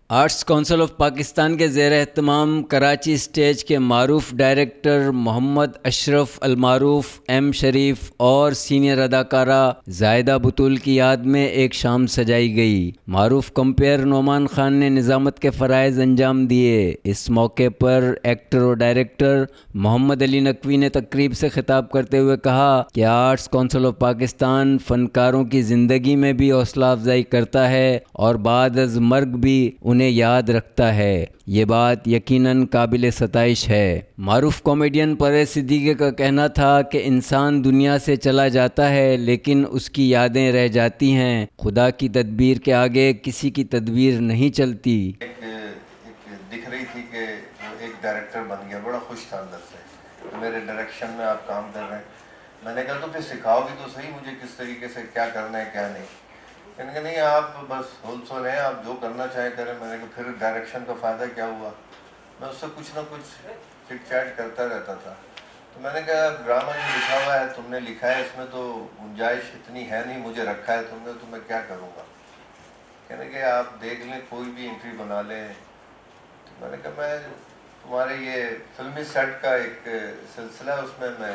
Arts council of Pakistan کے زیر اہتمام کراچی اسٹیج کے معروف ڈائریکٹر محمد اشرف المعروف ایم شریف اور سینئر اداکارہ زاہدہ بطول کی یاد میں ایک شام سجائی گئی۔ معروف کمپیئر نعمان خان نے نظامت کے فرائض انجام دیے۔ اس موقع پر ایکٹر اور ڈائریکٹر محمد علی نقوی نے تقریب سے خطاب کرتے ہوئے کہا کہ آرٹس کونسل آف پاکستان فنکاروں کی زندگی میں بھی حوصلہ افزائی کرتا ہے اور بعد از مرگ بھی انہیں یاد رکھتا ہے۔ یہ بات یقیناً قابل ستائش ہے۔ معروف کامیڈین پرویز صدیقی کا کہنا تھا کہ انسان دنیا سے چلا جاتا ہے لیکن اس کی یادیں رہ جاتی ہیں۔ خدا کی تدبیر کے آگے کسی کی تدبیر نہیں چلتی۔ دکھ رہی تھی کہ ایک ڈائریکٹر بن گیا، بڑا خوش تھا اندر سے، میرے ڈائریکشن میں آپ کام کر رہے ہیں۔ میں نے کہا تو پھر سکھاؤ بھی تو صحیح مجھے کس طریقے سے کیا کرنا ہے کیا نہیں۔ کہنے کہ نہیں آپ بس ہول سول ہیں، آپ جو کرنا چاہیں کریں۔ میں نے کہا پھر ڈائریکشن کا فائدہ کیا ہوا؟ میں اس سے کچھ نہ کچھ چٹ چیٹ کرتا رہتا تھا۔ تو میں نے کہا ڈرامہ جو لکھا ہوا ہے تم نے لکھا ہے، اس میں تو گنجائش اتنی ہے نہیں، مجھے رکھا ہے تم نے تو میں کیا کروں گا۔ کہنے کہ آپ دیکھ لیں کوئی بھی انٹری بنا لیں۔ تو میں نے کہا میں تمہارے یہ فلمی سیٹ کا ایک سلسلہ ہے، اس میں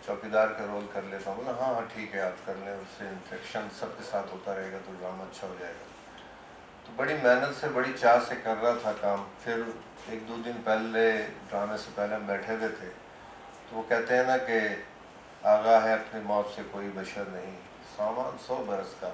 چوکیدار کا رول کر لیتا ہوں۔ بولا ہاں ہاں ٹھیک ہے آپ کر لیں، اس سے انٹریکشن سب کے ساتھ ہوتا رہے گا تو ڈرامہ اچھا ہو جائے گا۔ تو بڑی محنت سے بڑی چاہ سے کر رہا تھا کام۔ پھر ایک دو دن پہلے ڈرامے سے پہلے ہم بیٹھے ہوئے تھے تو وہ کہتے ہیں نا کہ آگاہ ہے اپنی موت سے کوئی بشر نہیں، سامان 100 برس کا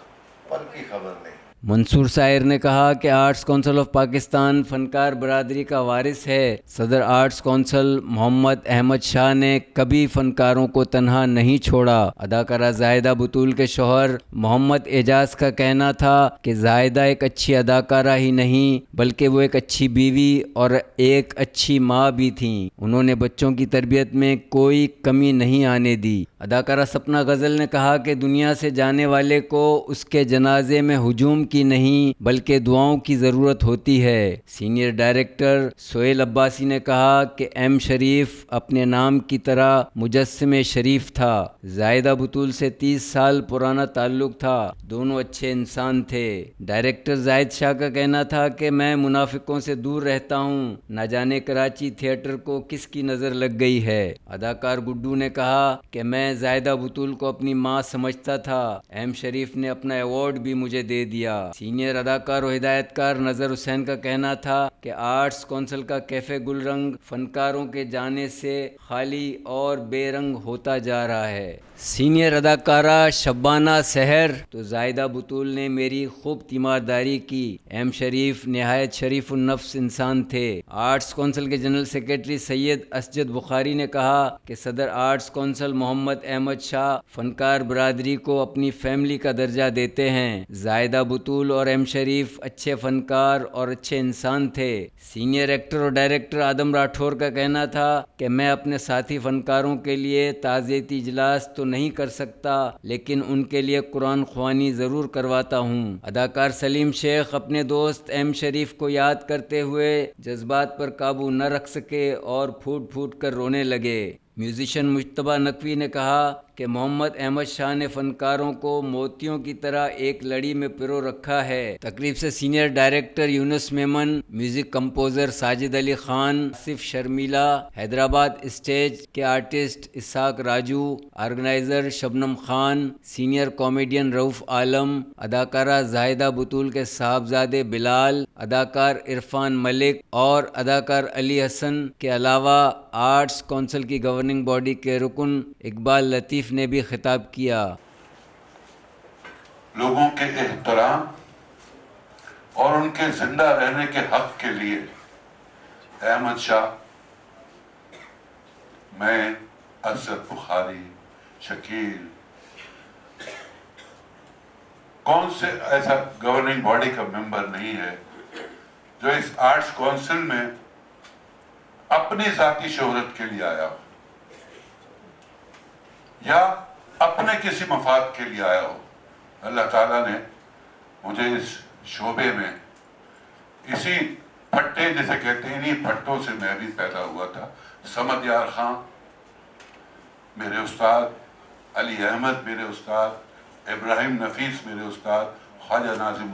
پل کی خبر نہیں۔ منصور سائر نے کہا کہ آرٹس کونسل آف پاکستان فنکار برادری کا وارث ہے۔ صدر آرٹس کونسل محمد احمد شاہ نے کبھی فنکاروں کو تنہا نہیں چھوڑا۔ اداکارہ زاہدہ بطول کے شوہر محمد اعجاز کا کہنا تھا کہ زاہدہ ایک اچھی اداکارہ ہی نہیں بلکہ وہ ایک اچھی بیوی اور ایک اچھی ماں بھی تھیں۔ انہوں نے بچوں کی تربیت میں کوئی کمی نہیں آنے دی۔ اداکارہ سپنا غزل نے کہا کہ دنیا سے جانے والے کو اس کے جنازے میں ہجوم کی نہیں بلکہ دعاؤں کی ضرورت ہوتی ہے۔ سینئر ڈائریکٹر سہیل عباسی نے کہا کہ ایم شریف اپنے نام کی طرح مجسم شریف تھا۔ زاہدہ بطول سے 30 سال پرانا تعلق تھا، دونوں اچھے انسان تھے۔ ڈائریکٹر زاہد شاہ کا کہنا تھا کہ میں منافقوں سے دور رہتا ہوں، نہ جانے کراچی تھیٹر کو کس کی نظر لگ گئی ہے۔ اداکار گڈو نے کہا کہ میں زاہدہ بطول کو اپنی ماں سمجھتا تھا، ایم شریف نے اپنا ایوارڈ بھی مجھے دے دیا۔ سینئر اداکار و ہدایت کار نظر حسین کا کہنا تھا کہ آرٹس کونسل کا کیفے گل رنگ فنکاروں کے جانے سے خالی اور بے رنگ ہوتا جا رہا ہے۔ سینئر اداکارہ شبانہ سحر تو زاہدہ بطول نے میری خوب تیمارداری کی، ایم شریف نہایت شریف النفس انسان تھے۔ آرٹس کونسل کے جنرل سیکرٹری سید اسجد بخاری نے کہا کہ صدر آرٹس کونسل محمد احمد شاہ فنکار برادری کو اپنی فیملی کا درجہ دیتے ہیں۔ زاہدہ بطول اور ایم شریف اچھے فنکار اور اچھے انسان تھے۔ سینئر ایکٹر اور ڈائریکٹر آدم راٹھور کا کہنا تھا کہ میں اپنے ساتھی فنکاروں کے لیے تعزیتی اجلاس تو نہیں کر سکتا لیکن ان کے لیے قرآن خوانی ضرور کرواتا ہوں۔ اداکار سلیم شیخ اپنے دوست ایم شریف کو یاد کرتے ہوئے جذبات پر قابو نہ رکھ سکے اور پھوٹ پھوٹ کر رونے لگے۔ میوزیشین مجتبیٰ نقوی نے کہا کہ محمد احمد شاہ نے فنکاروں کو موتیوں کی طرح ایک لڑی میں پرو رکھا ہے۔ تقریب سے سینئر ڈائریکٹر یونس Memon, music composer Sajid Ali Khan, Asif Sharmila, Hyderabad stage کے آرٹسٹ اسحاق راجو، آرگنائزر شبنم خان، سینئر کامیڈین رؤف عالم، اداکارہ زاہدہ بطول کے صاحبزادے بلال، اداکار عرفان ملک اور اداکار علی حسن کے علاوہ آرٹس کونسل کی گورننگ باڈی کے رکن اقبال لطیف نے بھی خطاب کیا۔ لوگوں کے احترام اور ان کے زندہ رہنے کے حق کے لیے احمد شاہ، میں، اسد بخاری، شکیل، کون سے ایسا گورننگ باڈی کا ممبر نہیں ہے جو اس آرٹس کونسل میں اپنی ذاتی شہرت کے لیے آیا ہو یا اپنے کسی مفاد کے لیے آیا ہو۔ اللہ تعالیٰ نے مجھے اس شعبے میں اسی پھٹے جسے کہتے ہیں انہی پھٹوں سے میں بھی پیدا ہوا تھا۔ سمد یار خان میرے استاد، علی احمد میرے استاد، ابراہیم نفیس میرے استاد، خواجہ ناظم